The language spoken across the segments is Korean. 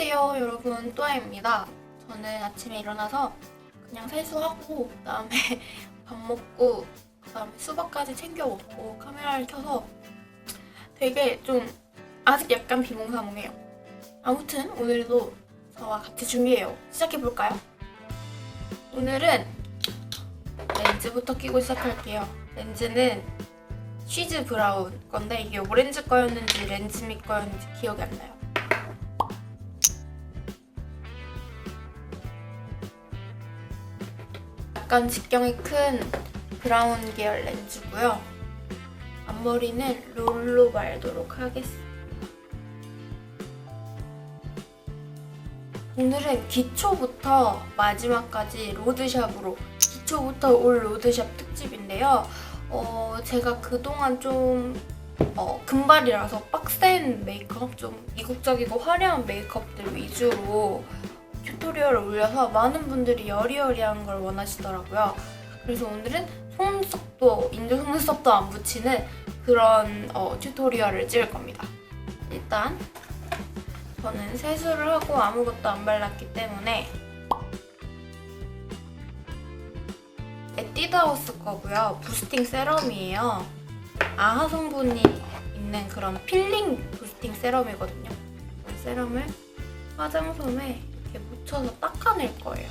안녕하세요 여러분, 또아입니다. 저는 아침에 일어나서 그냥 세수하고 그다음에 밥 먹고 그다음에 수박까지 챙겨 먹고 카메라를 켜서 되게 좀 아직 약간 비몽사몽해요. 아무튼 오늘도 저와 같이 준비해요. 시작해볼까요? 오늘은 렌즈부터 끼고 시작할게요. 렌즈는 쉬즈 브라운 건데 이게 오렌지 거였는지 렌즈미 거였는지 기억이 안 나요. 약간 직경이 큰 브라운 계열 렌즈고요. 앞머리는 롤로 말도록 하겠습니다. 오늘은 기초부터 마지막까지 로드샵으로, 기초부터 올 로드샵 특집인데요. 제가 그동안 좀 금발이라서 빡센 메이크업, 좀 이국적이고 화려한 메이크업들 위주로 튜토리얼을 올려서 많은 분들이 여리여리한 걸 원하시더라고요. 그래서 오늘은 속눈썹도, 인조 속눈썹도 안 붙이는 그런 튜토리얼을 찍을 겁니다. 일단 저는 세수를 하고 아무것도 안 발랐기 때문에 에뛰드하우스 거고요. 부스팅 세럼이에요. 아하 성분이 있는 그런 필링 부스팅 세럼이거든요. 이 세럼을 화장솜에 이렇게 묻혀서 닦아낼 거예요.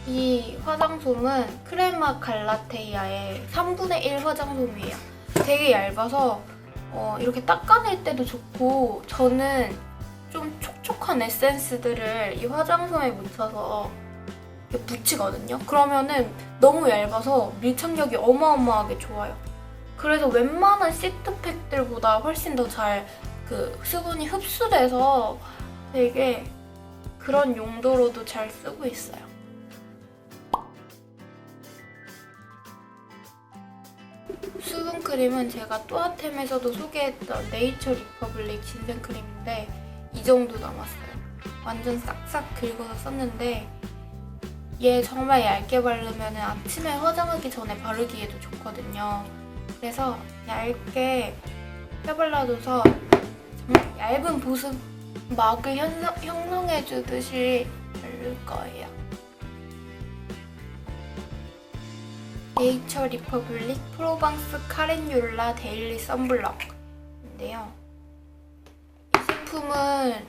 이 화장솜은 크레마 갈라테이아의 3분의 1 화장솜이에요. 되게 얇아서 이렇게 닦아낼 때도 좋고, 저는 좀 촉촉한 에센스들을 이 화장솜에 묻혀서 이렇게 붙이거든요. 그러면은 너무 얇아서 밀착력이 어마어마하게 좋아요. 그래서 웬만한 시트팩들보다 훨씬 더 잘 수분이 흡수돼서 되게 그런 용도로도 잘 쓰고 있어요. 수분크림은 제가 또아템에서도 소개했던 네이처 리퍼블릭 진생크림인데 이 정도 남았어요. 완전 싹싹 긁어서 썼는데 얘 정말 얇게 바르면 아침에 화장하기 전에 바르기에도 좋거든요. 그래서 얇게 펴발라줘서 정말 얇은 보습막을 형성해주듯이 바를 거예요. 네이처 리퍼블릭 프로방스 카렌율라 데일리 선블럭인데요. 이 제품은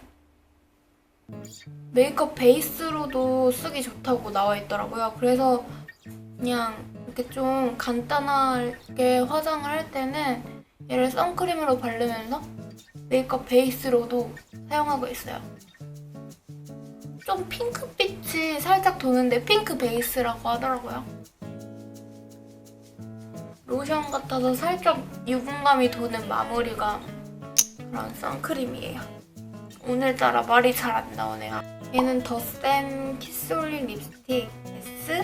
메이크업 베이스로도 쓰기 좋다고 나와 있더라고요. 그래서 그냥 이렇게 좀 간단하게 화장을 할 때는 얘를 선크림으로 바르면서 메이크업 베이스로도 사용하고 있어요. 좀 핑크빛이 살짝 도는데 핑크 베이스라고 하더라고요. 로션 같아서 살짝 유분감이 도는 마무리감, 그런 선크림이에요. 오늘따라 말이 잘 안 나오네요. 얘는 더샘 키스올린 립스틱 S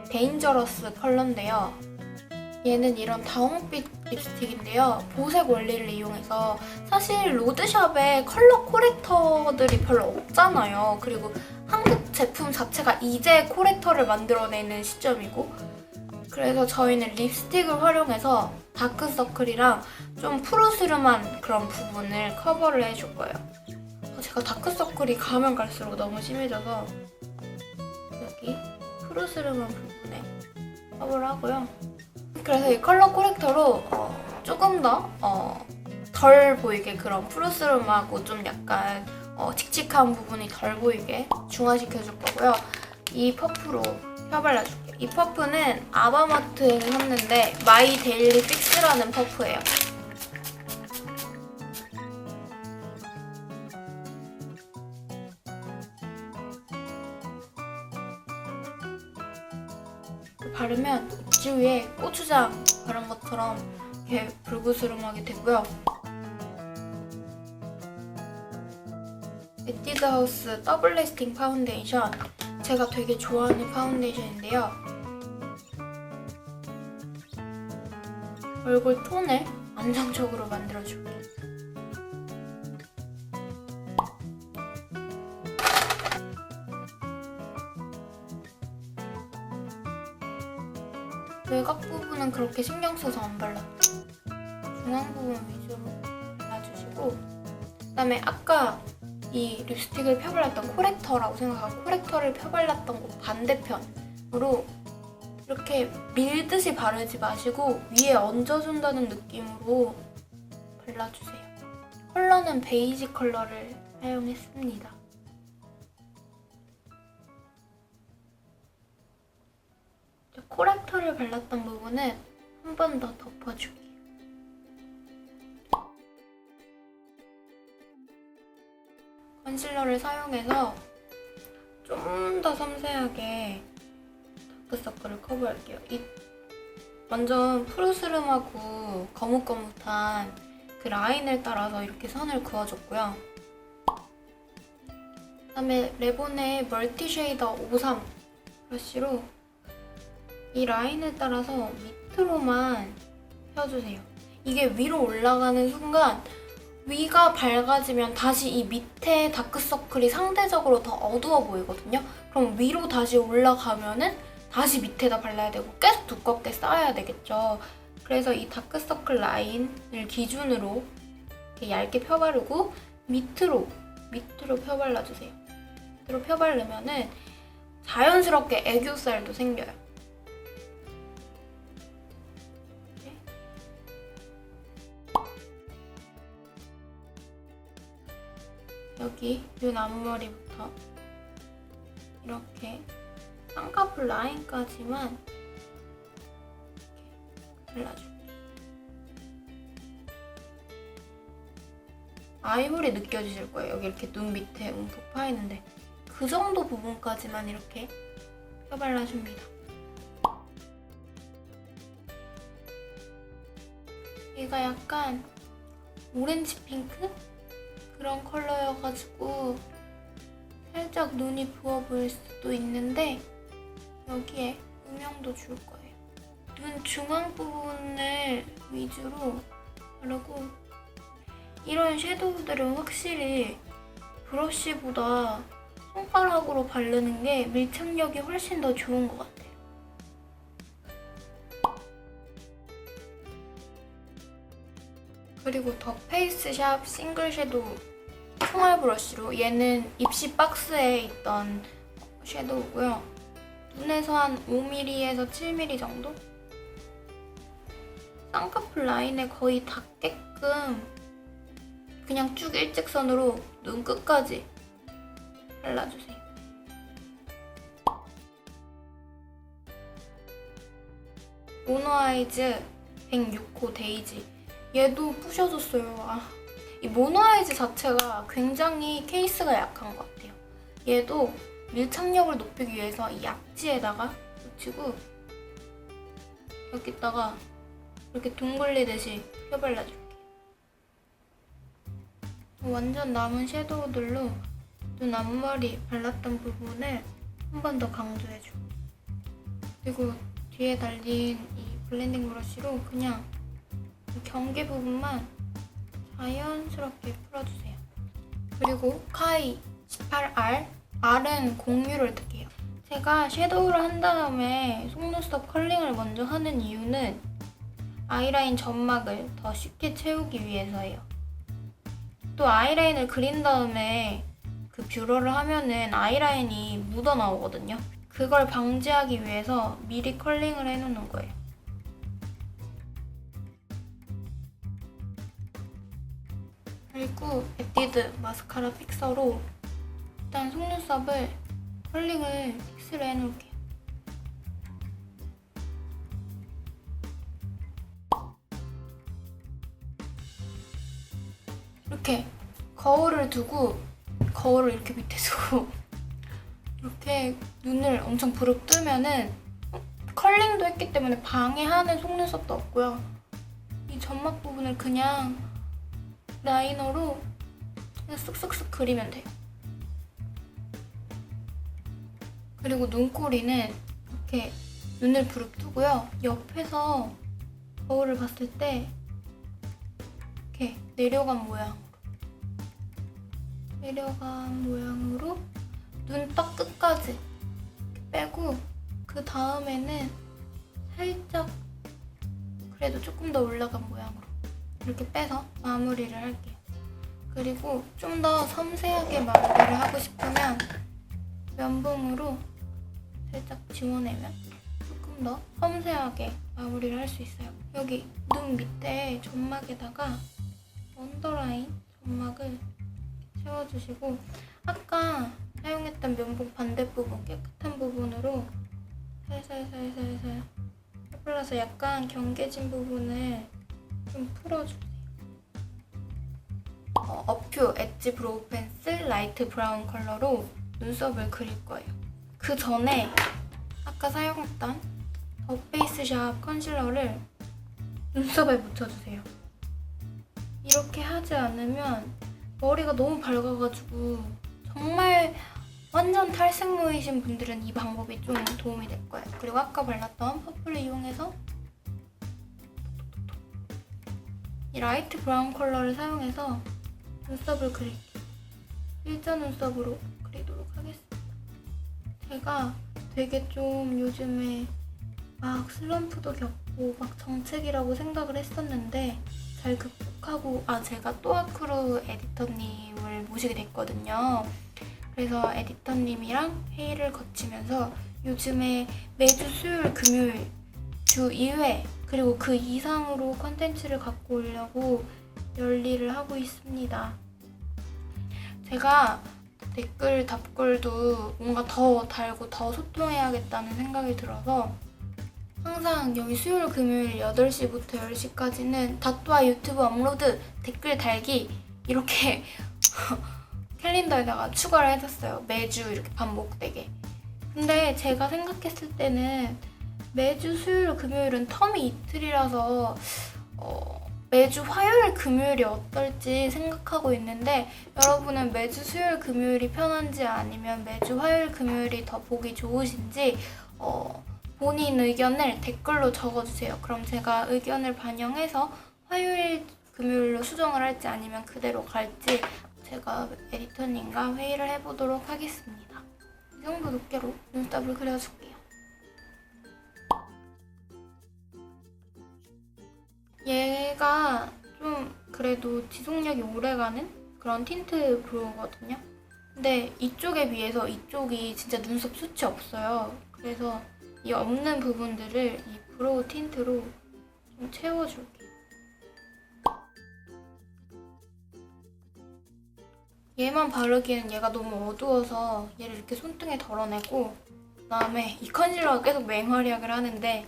데인저러스 컬러인데요. 얘는 이런 다홍빛 립스틱인데요. 보색 원리를 이용해서, 사실 로드샵에 컬러 코렉터들이 별로 없잖아요. 그리고 한국 제품 자체가 이제 코렉터를 만들어내는 시점이고, 그래서 저희는 립스틱을 활용해서 다크서클이랑 좀 푸르스름한 그런 부분을 커버를 해줄 거예요. 제가 다크서클이 가면 갈수록 너무 심해져서 여기 푸르스름한 부분에 커버를 하고요. 그래서 이 컬러 코렉터로 조금 더 덜 보이게, 그런 푸르스름하고 좀 약간 칙칙한 부분이 덜 보이게 중화시켜줄 거고요. 이 퍼프로 펴발라줄게요. 이 퍼프는 아바마트에서 샀는데 마이 데일리 픽스라는 퍼프예요. 바르면 입지 위에 고추장 바른 것처럼 이렇게 불그스름하게 되고요. 에뛰드하우스 더블 래스팅 파운데이션, 제가 되게 좋아하는 파운데이션인데요. 얼굴 톤을 안정적으로 만들어줄게요. 외곽 부분은 그렇게 신경 써서 안 발랐죠. 중앙 부분 위주로 발라주시고, 그다음에 아까 이 립스틱을 펴발랐던 코렉터라고 생각하고 코렉터를 펴발랐던 곳 반대편으로 이렇게 밀듯이 바르지 마시고 위에 얹어준다는 느낌으로 발라주세요. 컬러는 베이지 컬러를 사용했습니다. 코렉터를 발랐던 부분은 한 번 더 덮어줄게요. 컨실러를 사용해서 좀 더 섬세하게 다크서클을 커버할게요. 이 완전 푸르스름하고 거뭇거뭇한 그 라인을 따라서 이렇게 선을 그어줬고요. 그다음에 레본의 멀티 쉐이더 53 브러쉬로 이 라인을 따라서 밑으로만 펴주세요. 이게 위로 올라가는 순간 위가 밝아지면 다시 이 밑에 다크서클이 상대적으로 더 어두워 보이거든요. 그럼 위로 다시 올라가면은 다시 밑에다 발라야 되고 계속 두껍게 쌓아야 되겠죠. 그래서 이 다크서클 라인을 기준으로 이렇게 얇게 펴바르고 밑으로 펴발라주세요. 밑으로 펴바르면은 자연스럽게 애교살도 생겨요. 여기 눈 앞머리부터 이렇게 쌍꺼풀 라인까지만 이렇게 발라줄게요. 아이보리 느껴지실 거예요. 여기 이렇게 눈 밑에 움푹 파이는데 그 정도 부분까지만 이렇게 펴발라줍니다. 얘가 약간 오렌지 핑크? 그런 컬러여가지고 살짝 눈이 부어 보일 수도 있는데 여기에 음영도 줄 거예요. 눈 중앙 부분을 위주로 바르고 이런 섀도우들은 확실히 브러쉬보다 손가락으로 바르는 게 밀착력이 훨씬 더 좋은 것 같아요. 그리고 더 페이스샵 싱글 섀도우 총알 브러쉬로 얘는 입시 박스에 있던 섀도우고요. 눈에서 한 5mm에서 7mm 정도? 쌍꺼풀 라인에 거의 닿게끔 그냥 쭉 일직선으로 눈 끝까지 발라주세요. 모노아이즈 106호 데이지 얘도 부셔졌어요. 이 모노아이즈 자체가 굉장히 케이스가 약한 것 같아요. 얘도 밀착력을 높이기 위해서 이 약지에다가 붙이고 여기다가 이렇게 둥글리듯이 펴발라줄게요. 완전 남은 섀도우들로 눈 앞머리 발랐던 부분을 한 번 더 강조해줘. 그리고 뒤에 달린 이 블렌딩 브러쉬로 그냥 경계 부분만 자연스럽게 풀어주세요. 그리고 카이 18R, R은 공유를 뜰게요. 제가 섀도우를 한 다음에 속눈썹 컬링을 먼저 하는 이유는 아이라인 점막을 더 쉽게 채우기 위해서예요. 또 아이라인을 그린 다음에 그 뷰러를 하면은 아이라인이 묻어 나오거든요. 그걸 방지하기 위해서 미리 컬링을 해놓는 거예요. 그리고 에뛰드 마스카라 픽서로 일단 속눈썹을 컬링을 픽스를 해놓을게요. 이렇게 거울을 두고 거울을 이렇게 밑에 두고 이렇게 눈을 엄청 부릅 뜨면은 컬링도 했기 때문에 방해하는 속눈썹도 없고요. 이 점막 부분을 그냥 라이너로 그냥 쓱쓱쓱 그리면 돼요. 그리고 눈꼬리는 이렇게 눈을 부릅뜨고요. 옆에서 거울을 봤을 때 이렇게 내려간 모양으로 눈 딱 끝까지 빼고 그 다음에는 살짝 그래도 조금 더 올라간 모양으로 이렇게 빼서 마무리를 할게요. 그리고 좀 더 섬세하게 마무리를 하고 싶으면 면봉으로 살짝 지워내면 조금 더 섬세하게 마무리를 할 수 있어요. 여기 눈 밑에 점막에다가 언더라인 점막을 채워주시고 아까 사용했던 면봉 반대부분 깨끗한 부분으로 살살살살살 해발라서 약간 경계진 부분을 좀 풀어주세요. 어퓨 엣지 브로우 펜슬 라이트 브라운 컬러로 눈썹을 그릴 거예요. 그 전에 아까 사용했던 더 페이스샵 컨실러를 눈썹에 묻혀주세요. 이렇게 하지 않으면 머리가 너무 밝아가지고 정말 완전 탈색무이신 분들은 이 방법이 좀 도움이 될 거예요. 그리고 아까 발랐던 퍼플을 이용해서 이 라이트 브라운 컬러를 사용해서 눈썹을 그릴게요. 일자 눈썹으로 그리도록 하겠습니다. 제가 되게 좀 요즘에 막 슬럼프도 겪고 막 정책이라고 생각을 했었는데 잘 극복하고 제가 또아크루 에디터님을 모시게 됐거든요. 그래서 에디터님이랑 회의를 거치면서 요즘에 매주 수요일, 금요일 주 2회 그리고 그 이상으로 컨텐츠를 갖고 오려고 열일을 하고 있습니다. 제가 댓글 답글도 뭔가 더 달고 더 소통해야겠다는 생각이 들어서 항상 여기 수요일, 금요일 8시부터 10시까지는 닷도와 유튜브 업로드, 댓글 달기 이렇게 캘린더에다가 추가를 해놨어요. 매주 이렇게 반복되게. 근데 제가 생각했을 때는 매주 수요일, 금요일은 텀이 이틀이라서 매주 화요일, 금요일이 어떨지 생각하고 있는데 여러분은 매주 수요일, 금요일이 편한지 아니면 매주 화요일, 금요일이 더 보기 좋으신지 본인 의견을 댓글로 적어주세요. 그럼 제가 의견을 반영해서 화요일, 금요일로 수정을 할지 아니면 그대로 갈지 제가 에디터님과 회의를 해보도록 하겠습니다. 이 정도 두께로 눈썹을 그려줄게요. 얘가 좀 그래도 지속력이 오래가는 그런 틴트 브로우거든요. 근데 이쪽에 비해서 이쪽이 진짜 눈썹 숱이 없어요. 그래서 이 없는 부분들을 이 브로우 틴트로 좀 채워줄게요. 얘만 바르기에는 얘가 너무 어두워서 얘를 이렇게 손등에 덜어내고 그다음에 이 컨실러가 계속 맹활약을 하는데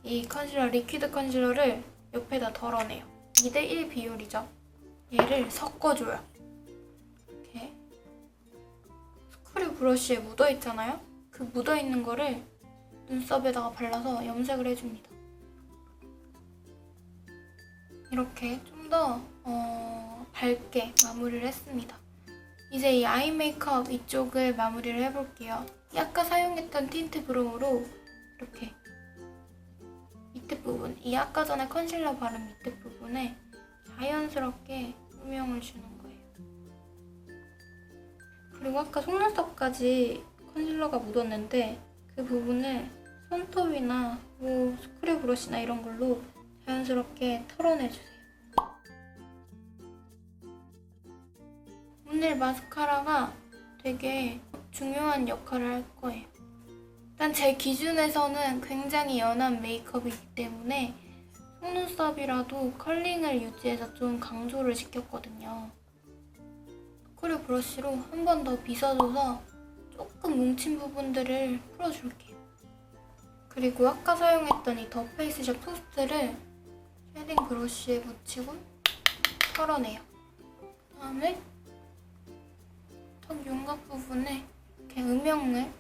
이 컨실러, 리퀴드 컨실러를 옆에다 덜어내요. 2대1 비율이죠. 얘를 섞어줘요. 이렇게 스크류 브러쉬에 묻어있잖아요? 그 묻어있는 거를 눈썹에다가 발라서 염색을 해줍니다. 이렇게 좀 더 밝게 마무리를 했습니다. 이제 이 아이 메이크업 이쪽을 마무리를 해볼게요. 아까 사용했던 틴트 브로우로 이렇게 밑에 부분, 이 아까 전에 컨실러 바른 밑에 부분에 자연스럽게 음영을 주는 거예요. 그리고 아까 속눈썹까지 컨실러가 묻었는데 그 부분을 손톱이나 뭐 스크류 브러쉬나 이런 걸로 자연스럽게 털어내주세요. 오늘 마스카라가 되게 중요한 역할을 할 거예요. 일단 제 기준에서는 굉장히 연한 메이크업이기 때문에 속눈썹이라도 컬링을 유지해서 좀 강조를 시켰거든요. 스크류 브러쉬로 한 번 더 빗어줘서 조금 뭉친 부분들을 풀어줄게요. 그리고 아까 사용했던 이 더 페이스샵 토스트를 쉐딩 브러쉬에 묻히고 털어내요. 그다음에 턱 윤곽 부분에 이렇게 음영을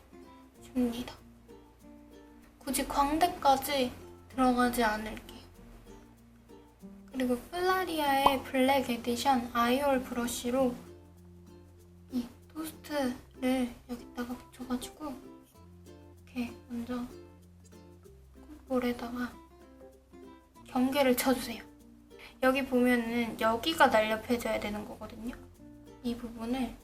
줍니다. 굳이 광대까지 들어가지 않을게요. 그리고 플라리아의 블랙 에디션 아이올 브러쉬로 이 토스트를 여기다가 붙여가지고 이렇게 먼저 콧볼에다가 경계를 쳐주세요. 여기 보면은 여기가 날렵해져야 되는 거거든요. 이 부분을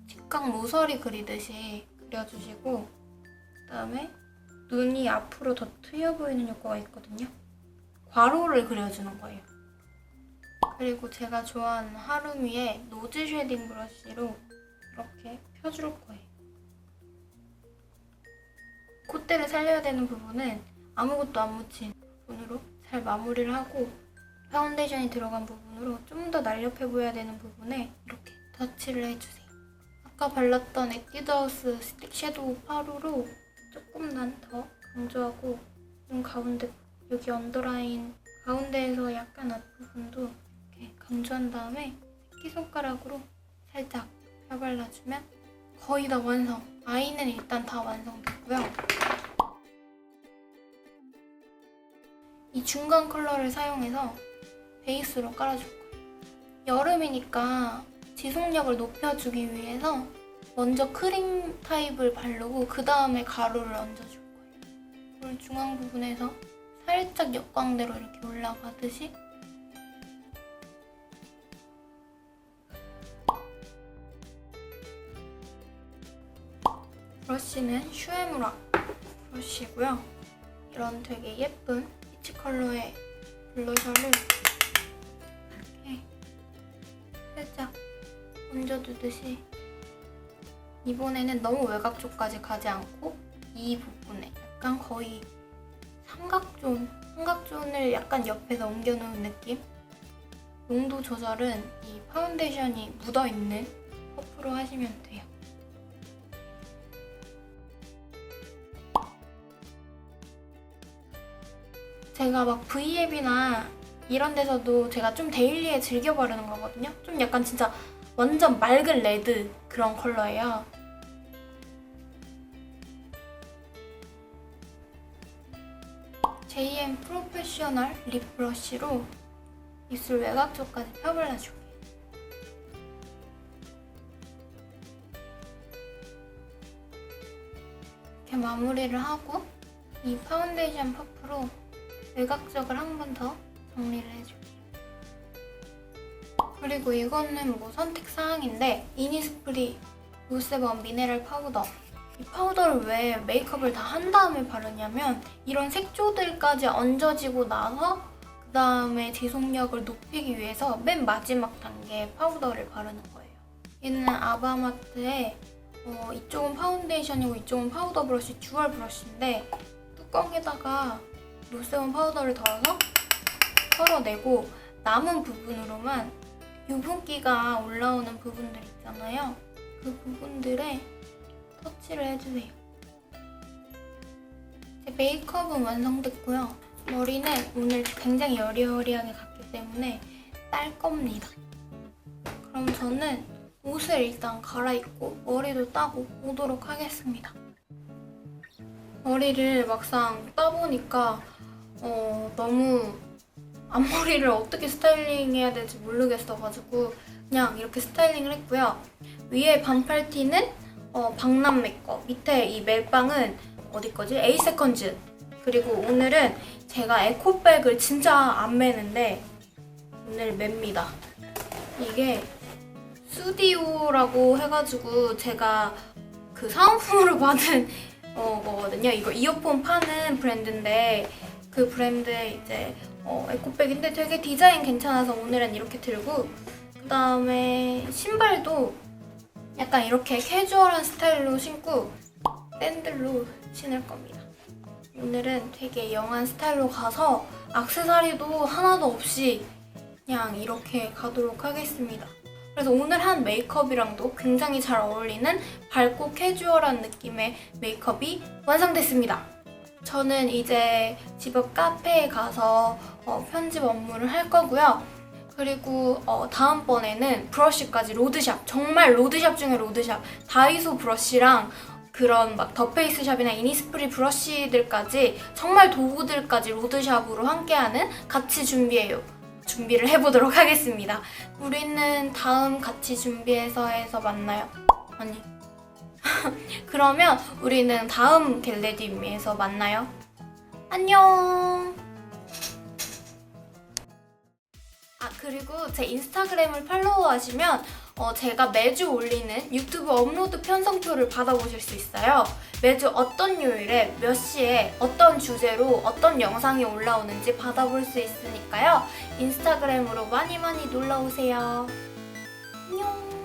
직각 모서리 그리듯이 그려주시고 그다음에 눈이 앞으로 더 트여 보이는 효과가 있거든요. 괄호를 그려주는 거예요. 그리고 제가 좋아하는 하루미의 노즈 쉐딩 브러쉬로 이렇게 펴줄 거예요. 콧대를 살려야 되는 부분은 아무것도 안 묻힌 부분으로 잘 마무리를 하고 파운데이션이 들어간 부분으로 좀 더 날렵해 보여야 되는 부분에 이렇게 터치를 해주세요. 아까 발랐던 에뛰드하우스 스틱 섀도우 파우더로 조금만 더 강조하고 눈 가운데 여기 언더라인 가운데에서 약간 앞부분도 이렇게 강조한 다음에 새끼손가락으로 살짝 펴발라주면 거의 다 완성! 아이는 일단 다 완성됐고요. 이 중간 컬러를 사용해서 베이스로 깔아줄 거예요. 여름이니까 지속력을 높여주기 위해서 먼저 크림 타입을 바르고 그 다음에 가루를 얹어줄 거예요. 그리고 중앙 부분에서 살짝 역광대로 이렇게 올라가듯이 브러쉬는 슈에무라 브러쉬고요. 이런 되게 예쁜 피치 컬러의 블러셔를 이렇게 살짝 얹어두듯이 이번에는 너무 외곽 쪽까지 가지 않고 이 부분에 약간 거의 삼각존을 약간 옆에서 옮겨놓은 느낌? 농도 조절은 이 파운데이션이 묻어있는 퍼프로 하시면 돼요. 제가 막 V앱이나 이런 데서도 제가 좀 데일리에 즐겨 바르는 거거든요. 좀 약간 진짜 완전 맑은 레드 그런 컬러예요. JM 프로페셔널 립 브러쉬로 입술 외곽 쪽까지 펴발라줄게요. 이렇게 마무리를 하고 이 파운데이션 퍼프로 외곽쪽을 한 번 더 정리를 해줄게요. 그리고 이거는 뭐 선택사항인데 이니스프리 로스본 미네랄 파우더. 이 파우더를 왜 메이크업을 다 한 다음에 바르냐면 이런 색조들까지 얹어지고 나서 그 다음에 지속력을 높이기 위해서 맨 마지막 단계에 파우더를 바르는 거예요. 얘는 아바마트의 이쪽은 파운데이션이고 이쪽은 파우더 브러쉬 듀얼 브러쉬인데 뚜껑에다가 로스본 파우더를 덜어서 털어내고 남은 부분으로만 유분기가 올라오는 부분들 있잖아요. 그 부분들에 터치를 해주세요. 제 메이크업은 완성됐고요. 머리는 오늘 굉장히 여리여리하게 갔기 때문에 딸 겁니다. 그럼 저는 옷을 일단 갈아입고 머리도 따고 오도록 하겠습니다. 머리를 막상 따보니까 너무 앞머리를 어떻게 스타일링해야 될지 모르겠어가지고 그냥 이렇게 스타일링을 했고요. 위에 반팔티는 박람 메이크업, 밑에 이 멜빵은 어디 거지? 에이세컨즈. 그리고 오늘은 제가 에코백을 진짜 안 매는데 오늘 맵니다. 이게 스튜디오라고 해가지고 제가 그 사은품으로 받은 거거든요. 이거 이어폰 파는 브랜드인데 그 브랜드의 이제 에코백인데 되게 디자인 괜찮아서 오늘은 이렇게 들고 그 다음에 신발도 약간 이렇게 캐주얼한 스타일로 신고 샌들로 신을 겁니다. 오늘은 되게 영한 스타일로 가서 액세서리도 하나도 없이 그냥 이렇게 가도록 하겠습니다. 그래서 오늘 한 메이크업이랑도 굉장히 잘 어울리는 밝고 캐주얼한 느낌의 메이크업이 완성됐습니다. 저는 이제 집 앞 카페에 가서 편집 업무를 할 거고요. 그리고 다음번에는 브러쉬까지 로드샵, 정말 로드샵 중에 로드샵, 다이소 브러쉬랑 그런 막 더페이스샵이나 이니스프리 브러쉬들까지 정말 도구들까지 로드샵으로 함께하는 같이 준비를 해보도록 하겠습니다. 우리는 다음 같이 준비해서에서 만나요. 아니 그러면 우리는 다음 겟레디미에서 만나요. 안녕. 그리고 제 인스타그램을 팔로우하시면 제가 매주 올리는 유튜브 업로드 편성표를 받아보실 수 있어요. 매주 어떤 요일에 몇 시에 어떤 주제로 어떤 영상이 올라오는지 받아볼 수 있으니까요. 인스타그램으로 많이 놀러오세요. 안녕.